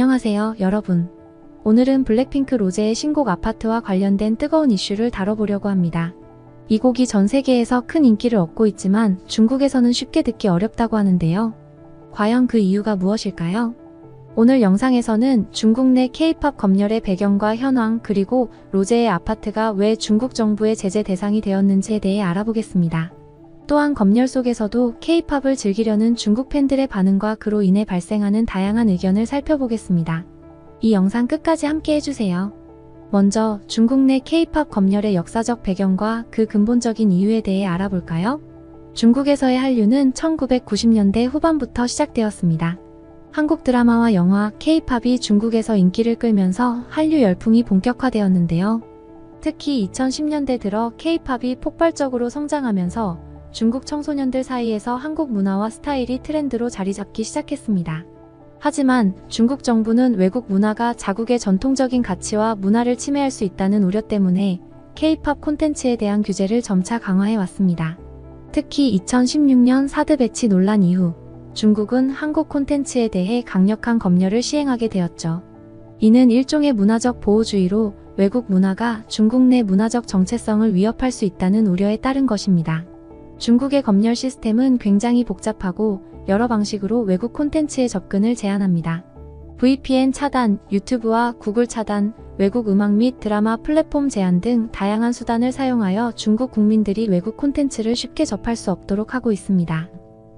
안녕하세요, 여러분. 오늘은 블랙핑크 로제의 신곡 아파트와 관련된 뜨거운 이슈를 다뤄보려고 합니다. 이 곡이 전 세계에서 큰 인기를 얻고 있지만 중국에서는 쉽게 듣기 어렵다고 하는데요. 과연 그 이유가 무엇일까요? 오늘 영상에서는 중국 내 K-팝 검열의 배경과 현황, 그리고 로제의 아파트가 왜 중국 정부의 제재 대상이 되었는지에 대해 알아보겠습니다. 또한 검열 속에서도 K-팝을 즐기려는 중국 팬들의 반응과 그로 인해 발생하는 다양한 의견을 살펴보겠습니다. 이 영상 끝까지 함께 해주세요. 먼저 중국 내 K-팝 검열의 역사적 배경과 그 근본적인 이유에 대해 알아볼까요? 중국에서의 한류는 1990년대 후반부터 시작되었습니다. 한국 드라마와 영화, K-팝이 중국에서 인기를 끌면서 한류 열풍이 본격화되었는데요. 특히 2010년대 들어 K-팝이 폭발적으로 성장하면서 중국 청소년들 사이에서 한국 문화와 스타일이 트렌드로 자리 잡기 시작했습니다. 하지만 중국 정부는 외국 문화가 자국의 전통적인 가치와 문화를 침해할 수 있다는 우려 때문에 K-팝 콘텐츠에 대한 규제를 점차 강화해 왔습니다. 특히 2016년 사드 배치 논란 이후 중국은 한국 콘텐츠에 대해 강력한 검열을 시행하게 되었죠. 이는 일종의 문화적 보호주의로 외국 문화가 중국 내 문화적 정체성을 위협할 수 있다는 우려에 따른 것입니다. 중국의 검열 시스템은 굉장히 복잡하고 여러 방식으로 외국 콘텐츠의 접근을 제한합니다. VPN 차단, 유튜브와 구글 차단, 외국 음악 및 드라마 플랫폼 제한 등 다양한 수단을 사용하여 중국 국민들이 외국 콘텐츠를 쉽게 접할 수 없도록 하고 있습니다.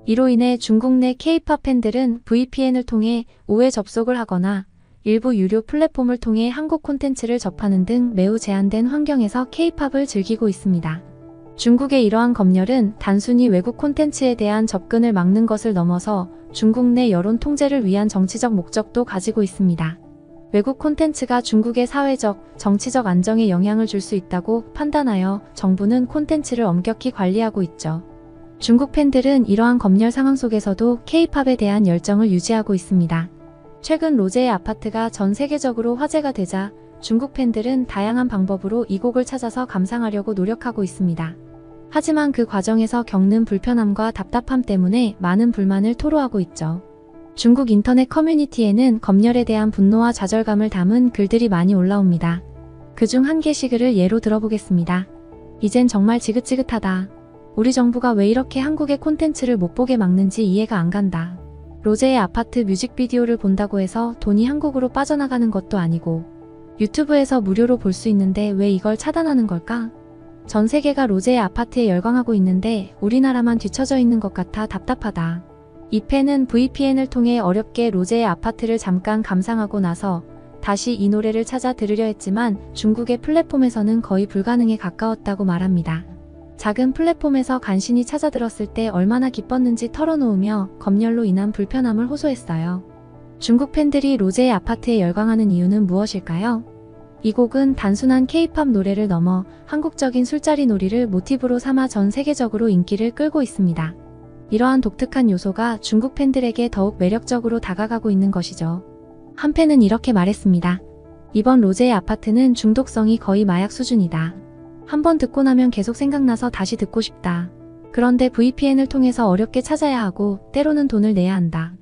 이로 인해 중국 내 K-팝 팬들은 VPN을 통해 우회 접속을 하거나 일부 유료 플랫폼을 통해 한국 콘텐츠를 접하는 등 매우 제한된 환경에서 K-팝을 즐기고 있습니다. 중국의 이러한 검열은 단순히 외국 콘텐츠에 대한 접근을 막는 것을 넘어서 중국 내 여론 통제를 위한 정치적 목적도 가지고 있습니다. 외국 콘텐츠가 중국의 사회적, 정치적 안정에 영향을 줄 수 있다고 판단하여 정부는 콘텐츠를 엄격히 관리하고 있죠. 중국 팬들은 이러한 검열 상황 속에서도 K-팝에 대한 열정을 유지하고 있습니다. 최근 로제의 아파트가 전 세계적으로 화제가 되자 중국 팬들은 다양한 방법으로 이 곡을 찾아서 감상하려고 노력하고 있습니다. 하지만 그 과정에서 겪는 불편함과 답답함 때문에 많은 불만을 토로하고 있죠. 중국 인터넷 커뮤니티에는 검열에 대한 분노와 좌절감을 담은 글들이 많이 올라옵니다. 그중 한 게시글을 예로 들어보겠습니다. 이젠 정말 지긋지긋하다. 우리 정부가 왜 이렇게 한국의 콘텐츠를 못 보게 막는지 이해가 안 간다. 로제의 아파트 뮤직비디오를 본다고 해서 돈이 한국으로 빠져나가는 것도 아니고 유튜브에서 무료로 볼 수 있는데 왜 이걸 차단하는 걸까? 전 세계가 로제의 아파트에 열광하고 있는데 우리나라만 뒤처져 있는 것 같아 답답하다. 이 팬은 VPN을 통해 어렵게 로제의 아파트를 잠깐 감상하고 나서 다시 이 노래를 찾아 들으려 했지만 중국의 플랫폼에서는 거의 불가능에 가까웠다고 말합니다. 작은 플랫폼에서 간신히 찾아 들었을 때 얼마나 기뻤는지 털어놓으며 검열로 인한 불편함을 호소했어요. 중국 팬들이 로제의 아파트에 열광하는 이유는 무엇일까요? 이 곡은 단순한 K-팝 노래를 넘어 한국적인 술자리 놀이를 모티브로 삼아 전 세계적으로 인기를 끌고 있습니다. 이러한 독특한 요소가 중국 팬들에게 더욱 매력적으로 다가가고 있는 것이죠. 한 팬은 이렇게 말했습니다. 이번 로제의 아파트는 중독성이 거의 마약 수준이다. 한번 듣고 나면 계속 생각나서 다시 듣고 싶다. 그런데 VPN을 통해서 어렵게 찾아야 하고 때로는 돈을 내야 한다.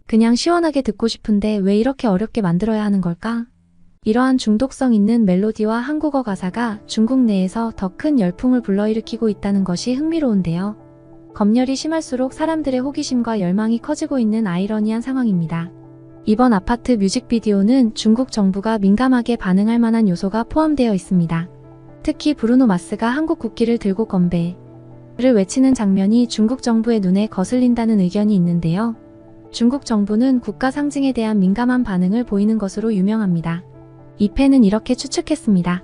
그냥 시원하게 듣고 싶은데 왜 이렇게 어렵게 만들어야 하는 걸까? 이러한 중독성 있는 멜로디와 한국어 가사가 중국 내에서 더 큰 열풍을 불러일으키고 있다는 것이 흥미로운데요. 검열이 심할수록 사람들의 호기심과 열망이 커지고 있는 아이러니한 상황입니다. 이번 아파트 뮤직비디오는 중국 정부가 민감하게 반응할 만한 요소가 포함되어 있습니다. 특히 브루노 마스가 한국 국기를 들고 건배를 외치는 장면이 중국 정부의 눈에 거슬린다는 의견이 있는데요. 중국 정부는 국가 상징에 대한 민감한 반응을 보이는 것으로 유명합니다. 이 팬은 이렇게 추측했습니다.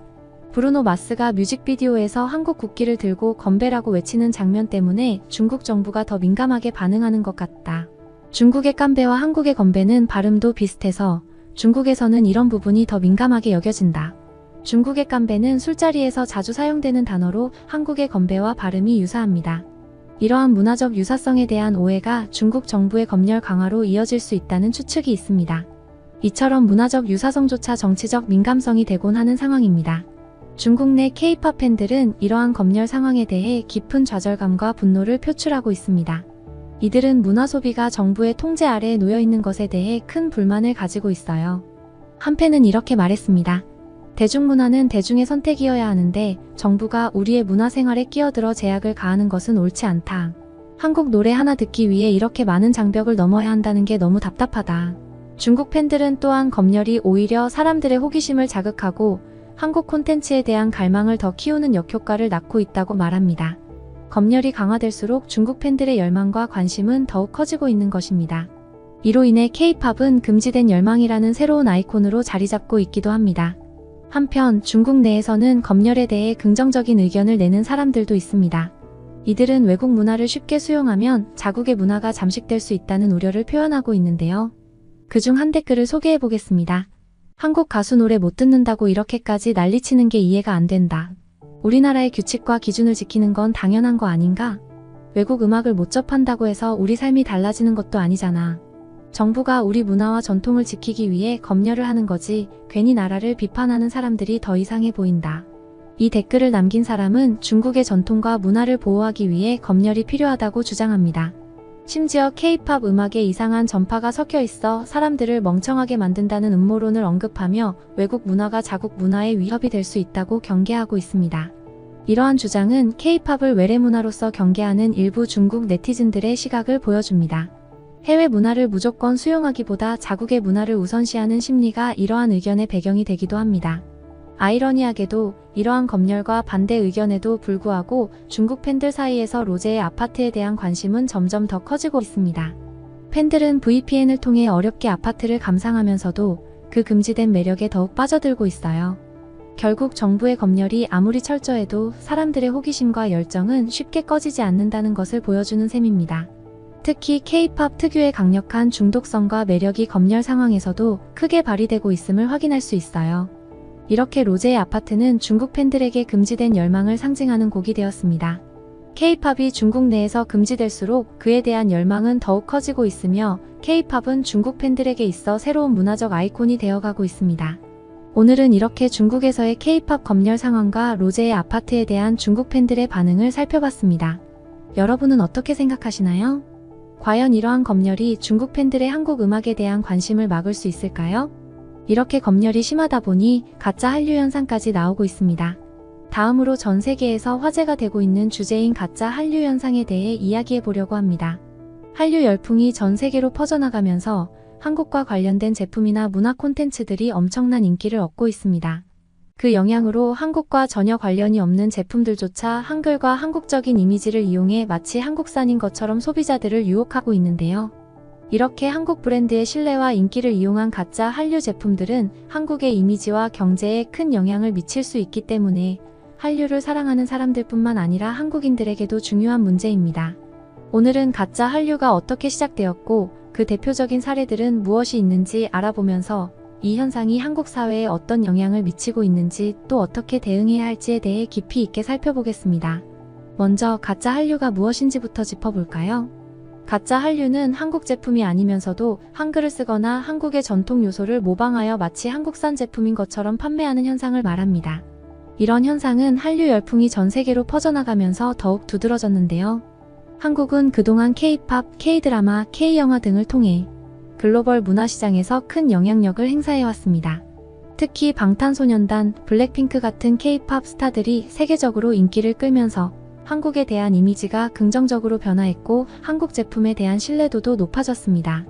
브루노 마스가 뮤직비디오에서 한국 국기를 들고 건배라고 외치는 장면 때문에 중국 정부가 더 민감하게 반응하는 것 같다. 중국의 깐배와 한국의 건배는 발음도 비슷해서 중국에서는 이런 부분이 더 민감하게 여겨진다. 중국의 깐배는 술자리에서 자주 사용되는 단어로 한국의 건배와 발음이 유사합니다. 이러한 문화적 유사성에 대한 오해가 중국 정부의 검열 강화로 이어질 수 있다는 추측이 있습니다. 이처럼 문화적 유사성조차 정치적 민감성이 되곤 하는 상황입니다. 중국 내 K-팝 팬들은 이러한 검열 상황에 대해 깊은 좌절감과 분노를 표출하고 있습니다. 이들은 문화 소비가 정부의 통제 아래에 놓여 있는 것에 대해 큰 불만을 가지고 있어요. 한 팬은 이렇게 말했습니다. 대중문화는 대중의 선택이어야 하는데 정부가 우리의 문화생활에 끼어들어 제약을 가하는 것은 옳지 않다. 한국 노래 하나 듣기 위해 이렇게 많은 장벽을 넘어야 한다는 게 너무 답답하다. 중국 팬들은 또한 검열이 오히려 사람들의 호기심을 자극하고 한국 콘텐츠에 대한 갈망을 더 키우는 역효과를 낳고 있다고 말합니다. 검열이 강화될수록 중국 팬들의 열망과 관심은 더욱 커지고 있는 것입니다. 이로 인해 K-팝은 금지된 열망이라는 새로운 아이콘으로 자리 잡고 있기도 합니다. 한편 중국 내에서는 검열에 대해 긍정적인 의견을 내는 사람들도 있습니다. 이들은 외국 문화를 쉽게 수용하면 자국의 문화가 잠식될 수 있다는 우려를 표현하고 있는데요. 그중 한 댓글을 소개해 보겠습니다. 한국 가수 노래 못 듣는다고 이렇게까지 난리치는 게 이해가 안 된다. 우리나라의 규칙과 기준을 지키는 건 당연한 거 아닌가? 외국 음악을 못 접한다고 해서 우리 삶이 달라지는 것도 아니잖아. 정부가 우리 문화와 전통을 지키기 위해 검열을 하는 거지 괜히 나라를 비판하는 사람들이 더 이상해 보인다. 이 댓글을 남긴 사람은 중국의 전통과 문화를 보호하기 위해 검열이 필요하다고 주장합니다. 심지어 K-팝 음악에 이상한 전파가 섞여 있어 사람들을 멍청하게 만든다는 음모론을 언급하며 외국 문화가 자국 문화에 위협이 될 수 있다고 경계하고 있습니다. 이러한 주장은 K-팝을 외래 문화로서 경계하는 일부 중국 네티즌들의 시각을 보여줍니다. 해외 문화를 무조건 수용하기보다 자국의 문화를 우선시하는 심리가 이러한 의견의 배경이 되기도 합니다. 아이러니하게도 이러한 검열과 반대 의견에도 불구하고 중국 팬들 사이에서 로제의 아파트에 대한 관심은 점점 더 커지고 있습니다. 팬들은 VPN을 통해 어렵게 아파트를 감상하면서도 그 금지된 매력에 더욱 빠져들고 있어요. 결국 정부의 검열이 아무리 철저해도 사람들의 호기심과 열정은 쉽게 꺼지지 않는다는 것을 보여주는 셈입니다. 특히 K-팝 특유의 강력한 중독성과 매력이 검열 상황에서도 크게 발휘되고 있음을 확인할 수 있어요. 이렇게 로제의 아파트는 중국 팬들에게 금지된 열망을 상징하는 곡이 되었습니다. K-팝이 중국 내에서 금지될수록 그에 대한 열망은 더욱 커지고 있으며 K-팝은 중국 팬들에게 있어 새로운 문화적 아이콘이 되어가고 있습니다. 오늘은 이렇게 중국에서의 K-팝 검열 상황과 로제의 아파트에 대한 중국 팬들의 반응을 살펴봤습니다. 여러분은 어떻게 생각하시나요? 과연 이러한 검열이 중국 팬들의 한국 음악에 대한 관심을 막을 수 있을까요? 이렇게 검열이 심하다 보니 가짜 한류 현상까지 나오고 있습니다. 다음으로 전 세계에서 화제가 되고 있는 주제인 가짜 한류 현상에 대해 이야기해 보려고 합니다. 한류 열풍이 전 세계로 퍼져나가면서 한국과 관련된 제품이나 문화 콘텐츠들이 엄청난 인기를 얻고 있습니다. 그 영향으로 한국과 전혀 관련이 없는 제품들조차 한글과 한국적인 이미지를 이용해 마치 한국산인 것처럼 소비자들을 유혹하고 있는데요. 이렇게 한국 브랜드의 신뢰와 인기를 이용한 가짜 한류 제품들은 한국의 이미지와 경제에 큰 영향을 미칠 수 있기 때문에 한류를 사랑하는 사람들뿐만 아니라 한국인들에게도 중요한 문제입니다. 오늘은 가짜 한류가 어떻게 시작되었고 그 대표적인 사례들은 무엇이 있는지 알아보면서 이 현상이 한국 사회에 어떤 영향을 미치고 있는지 또 어떻게 대응해야 할지에 대해 깊이 있게 살펴보겠습니다. 먼저 가짜 한류가 무엇인지부터 짚어볼까요? 가짜 한류는 한국 제품이 아니면서도 한글을 쓰거나 한국의 전통 요소를 모방하여 마치 한국산 제품인 것처럼 판매하는 현상을 말합니다. 이런 현상은 한류 열풍이 전 세계로 퍼져나가면서 더욱 두드러졌는데요. 한국은 그동안 K-팝, K-드라마, K-영화 등을 통해 글로벌 문화시장에서 큰 영향력을 행사해왔습니다. 특히 방탄소년단, 블랙핑크 같은 K-팝 스타들이 세계적으로 인기를 끌면서 한국에 대한 이미지가 긍정적으로 변화했고 한국 제품에 대한 신뢰도도 높아졌습니다.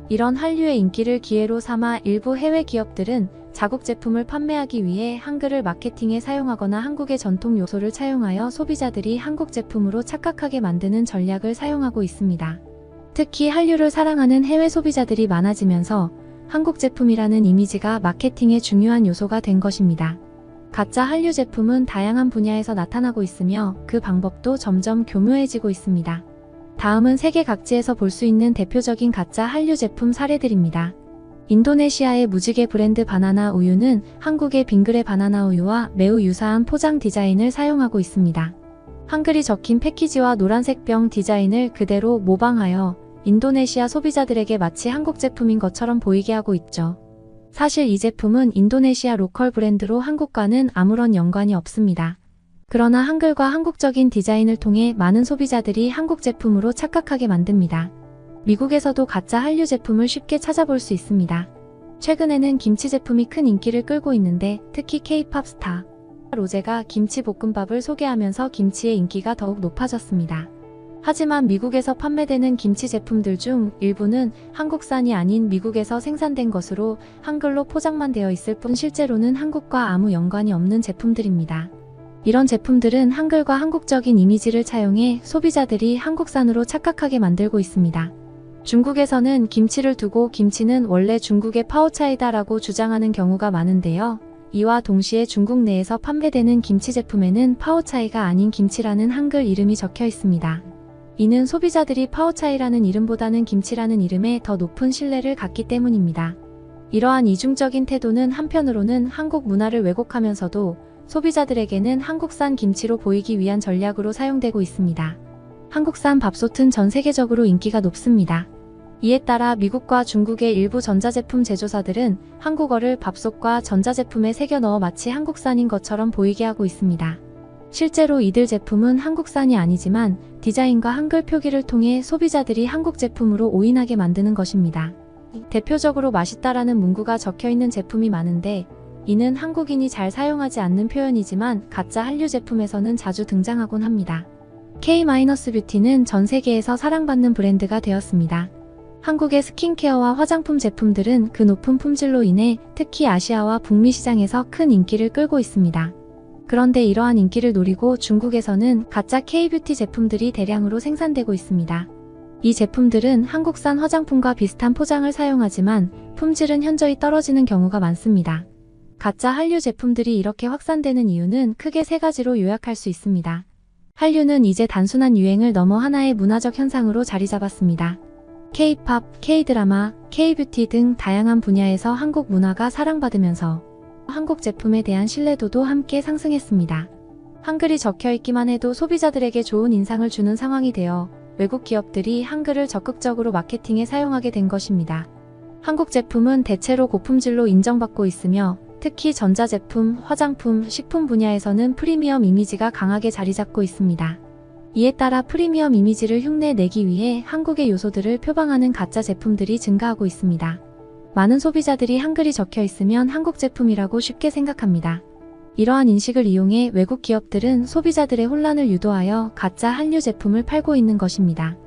이런 한류의 인기를 기회로 삼아 일부 해외 기업들은 자국 제품을 판매하기 위해 한글을 마케팅에 사용하거나 한국의 전통 요소를 차용하여 소비자들이 한국 제품으로 착각하게 만드는 전략을 사용하고 있습니다. 특히 한류를 사랑하는 해외 소비자들이 많아지면서 한국 제품이라는 이미지가 마케팅의 중요한 요소가 된 것입니다. 가짜 한류 제품은 다양한 분야에서 나타나고 있으며 그 방법도 점점 교묘해지고 있습니다. 다음은 세계 각지에서 볼 수 있는 대표적인 가짜 한류 제품 사례들입니다. 인도네시아의 무지개 브랜드 바나나 우유는 한국의 빙그레 바나나 우유와 매우 유사한 포장 디자인을 사용하고 있습니다. 한글이 적힌 패키지와 노란색 병 디자인을 그대로 모방하여 인도네시아 소비자들에게 마치 한국 제품인 것처럼 보이게 하고 있죠. 사실 이 제품은 인도네시아 로컬 브랜드로 한국과는 아무런 연관이 없습니다. 그러나 한글과 한국적인 디자인을 통해 많은 소비자들이 한국 제품으로 착각하게 만듭니다. 미국에서도 가짜 한류 제품을 쉽게 찾아볼 수 있습니다. 최근에는 김치 제품이 큰 인기를 끌고 있는데 특히 K-팝 스타 로제가 김치 볶음밥을 소개하면서 김치의 인기가 더욱 높아졌습니다. 하지만 미국에서 판매되는 김치 제품들 중 일부는 한국산이 아닌 미국에서 생산된 것으로 한글로 포장만 되어 있을 뿐 실제로는 한국과 아무 연관이 없는 제품들입니다. 이런 제품들은 한글과 한국적인 이미지를 차용해 소비자들이 한국산으로 착각하게 만들고 있습니다. 중국에서는 김치를 두고 김치는 원래 중국의 파오차이다라고 주장하는 경우가 많은데요. 이와 동시에 중국 내에서 판매되는 김치 제품에는 파오차이가 아닌 김치라는 한글 이름이 적혀 있습니다. 이는 소비자들이 파오차이라는 이름보다는 김치라는 이름에 더 높은 신뢰를 갖기 때문입니다. 이러한 이중적인 태도는 한편으로는 한국 문화를 왜곡하면서도 소비자들에게는 한국산 김치로 보이기 위한 전략으로 사용되고 있습니다. 한국산 밥솥은 전 세계적으로 인기가 높습니다. 이에 따라 미국과 중국의 일부 전자제품 제조사들은 한국어를 밥솥과 전자제품에 새겨 넣어 마치 한국산인 것처럼 보이게 하고 있습니다. 실제로 이들 제품은 한국산이 아니지만 디자인과 한글 표기를 통해 소비자들이 한국 제품으로 오인하게 만드는 것입니다. 대표적으로 맛있다라는 문구가 적혀있는 제품이 많은데 이는 한국인이 잘 사용하지 않는 표현이지만 가짜 한류 제품에서는 자주 등장하곤 합니다. K-뷰티는 전 세계에서 사랑받는 브랜드가 되었습니다. 한국의 스킨케어와 화장품 제품들은 그 높은 품질로 인해 특히 아시아와 북미 시장에서 큰 인기를 끌고 있습니다. 그런데 이러한 인기를 노리고 중국에서는 가짜 K-뷰티 제품들이 대량으로 생산되고 있습니다. 이 제품들은 한국산 화장품과 비슷한 포장을 사용하지만 품질은 현저히 떨어지는 경우가 많습니다. 가짜 한류 제품들이 이렇게 확산되는 이유는 크게 세 가지로 요약할 수 있습니다. 한류는 이제 단순한 유행을 넘어 하나의 문화적 현상으로 자리 잡았습니다. K-팝, K-드라마, K-뷰티 등 다양한 분야에서 한국 문화가 사랑받으면서 한국 제품에 대한 신뢰도도 함께 상승했습니다. 한글이 적혀있기만 해도 소비자들에게 좋은 인상을 주는 상황이 되어 외국 기업들이 한글을 적극적으로 마케팅에 사용하게 된 것입니다. 한국 제품은 대체로 고품질로 인정받고 있으며 특히 전자제품, 화장품, 식품 분야에서는 프리미엄 이미지가 강하게 자리 잡고 있습니다. 이에 따라 프리미엄 이미지를 흉내내기 위해 한국의 요소들을 표방하는 가짜 제품들이 증가하고 있습니다. 많은 소비자들이 한글이 적혀 있으면 한국 제품이라고 쉽게 생각합니다. 이러한 인식을 이용해 외국 기업들은 소비자들의 혼란을 유도하여 가짜 한류 제품을 팔고 있는 것입니다.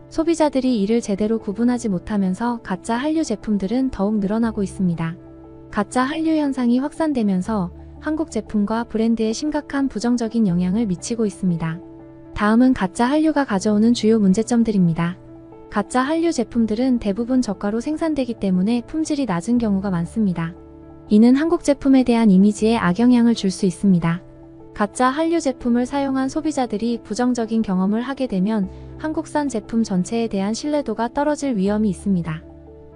소비자들이 이를 제대로 구분하지 못하면서 가짜 한류 제품들은 더욱 늘어나고 있습니다. 가짜 한류 현상이 확산되면서 한국 제품과 브랜드에 심각한 부정적인 영향을 미치고 있습니다. 다음은 가짜 한류가 가져오는 주요 문제점들입니다. 가짜 한류 제품들은 대부분 저가로 생산되기 때문에 품질이 낮은 경우가 많습니다. 이는 한국 제품에 대한 이미지에 악영향을 줄 수 있습니다. 가짜 한류 제품을 사용한 소비자들이 부정적인 경험을 하게 되면 한국산 제품 전체에 대한 신뢰도가 떨어질 위험이 있습니다.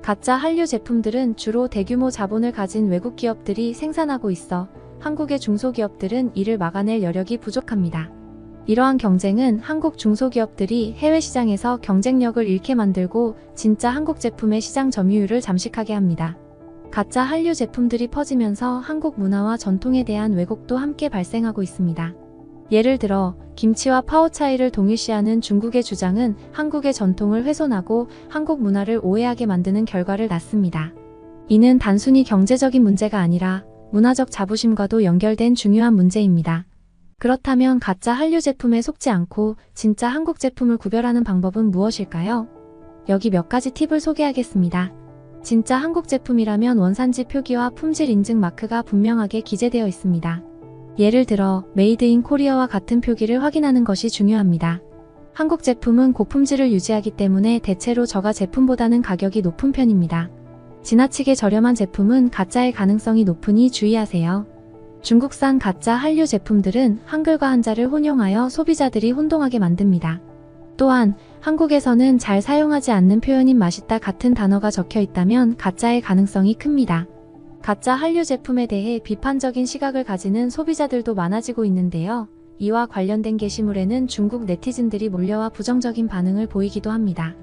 가짜 한류 제품들은 주로 대규모 자본을 가진 외국 기업들이 생산하고 있어 한국의 중소기업들은 이를 막아낼 여력이 부족합니다. 이러한 경쟁은 한국 중소기업들이 해외 시장에서 경쟁력을 잃게 만들고 진짜 한국 제품의 시장 점유율을 잠식하게 합니다. 가짜 한류 제품들이 퍼지면서 한국 문화와 전통에 대한 왜곡도 함께 발생하고 있습니다. 예를 들어 김치와 파오차이를 동일시하는 중국의 주장은 한국의 전통을 훼손하고 한국 문화를 오해하게 만드는 결과를 낳습니다. 이는 단순히 경제적인 문제가 아니라 문화적 자부심과도 연결된 중요한 문제입니다. 그렇다면 가짜 한류 제품에 속지 않고 진짜 한국 제품을 구별하는 방법은 무엇일까요? 여기 몇 가지 팁을 소개하겠습니다. 진짜 한국 제품이라면 원산지 표기와 품질 인증 마크가 분명하게 기재되어 있습니다. 예를 들어 메이드 인 코리아와 같은 표기를 확인하는 것이 중요합니다. 한국 제품은 고품질을 유지하기 때문에 대체로 저가 제품보다는 가격이 높은 편입니다. 지나치게 저렴한 제품은 가짜일 가능성이 높으니 주의하세요. 중국산 가짜 한류 제품들은 한글과 한자를 혼용하여 소비자들이 혼동하게 만듭니다. 또한 한국에서는 잘 사용하지 않는 표현인 맛있다 같은 단어가 적혀 있다면 가짜일 가능성이 큽니다. 가짜 한류 제품에 대해 비판적인 시각을 가지는 소비자들도 많아지고 있는데요. 이와 관련된 게시물에는 중국 네티즌들이 몰려와 부정적인 반응을 보이기도 합니다.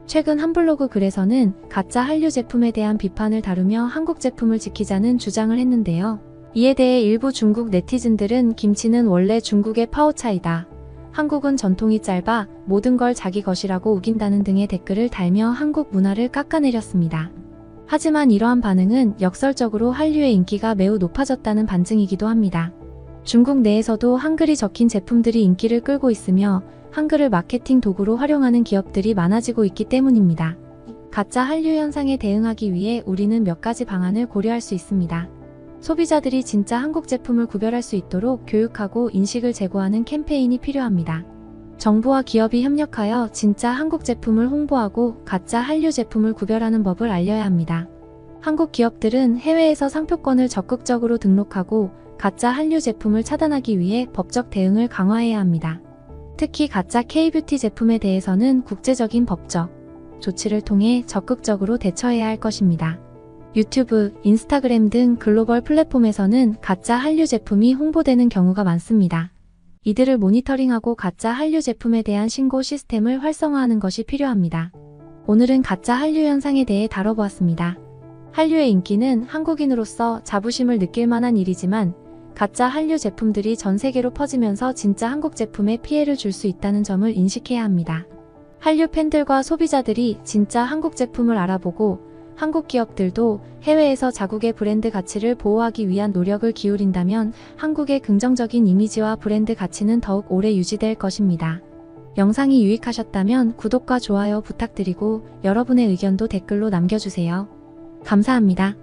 최근 한 블로그 글에서는 가짜 한류 제품에 대한 비판을 다루며 한국 제품을 지키자는 주장을 했는데요. 이에 대해 일부 중국 네티즌들은 김치는 원래 중국의 파오차이다. 한국은 전통이 짧아 모든 걸 자기 것이라고 우긴다는 등의 댓글을 달며 한국 문화를 깎아내렸습니다. 하지만 이러한 반응은 역설적으로 한류의 인기가 매우 높아졌다는 반증이기도 합니다. 중국 내에서도 한글이 적힌 제품들이 인기를 끌고 있으며 한글을 마케팅 도구로 활용하는 기업들이 많아지고 있기 때문입니다. 가짜 한류 현상에 대응하기 위해 우리는 몇 가지 방안을 고려할 수 있습니다. 소비자들이 진짜 한국 제품을 구별할 수 있도록 교육하고 인식을 제고하는 캠페인이 필요합니다. 정부와 기업이 협력하여 진짜 한국 제품을 홍보하고 가짜 한류 제품을 구별하는 법을 알려야 합니다. 한국 기업들은 해외에서 상표권을 적극적으로 등록하고 가짜 한류 제품을 차단하기 위해 법적 대응을 강화해야 합니다. 특히 가짜 K-뷰티 제품에 대해서는 국제적인 법적 조치를 통해 적극적으로 대처해야 할 것입니다. 유튜브, 인스타그램 등 글로벌 플랫폼에서는 가짜 한류 제품이 홍보되는 경우가 많습니다. 이들을 모니터링하고 가짜 한류 제품에 대한 신고 시스템을 활성화하는 것이 필요합니다. 오늘은 가짜 한류 현상에 대해 다뤄보았습니다. 한류의 인기는 한국인으로서 자부심을 느낄 만한 일이지만 가짜 한류 제품들이 전 세계로 퍼지면서 진짜 한국 제품에 피해를 줄 수 있다는 점을 인식해야 합니다. 한류 팬들과 소비자들이 진짜 한국 제품을 알아보고 한국 기업들도 해외에서 자국의 브랜드 가치를 보호하기 위한 노력을 기울인다면 한국의 긍정적인 이미지와 브랜드 가치는 더욱 오래 유지될 것입니다. 영상이 유익하셨다면 구독과 좋아요 부탁드리고 여러분의 의견도 댓글로 남겨주세요. 감사합니다.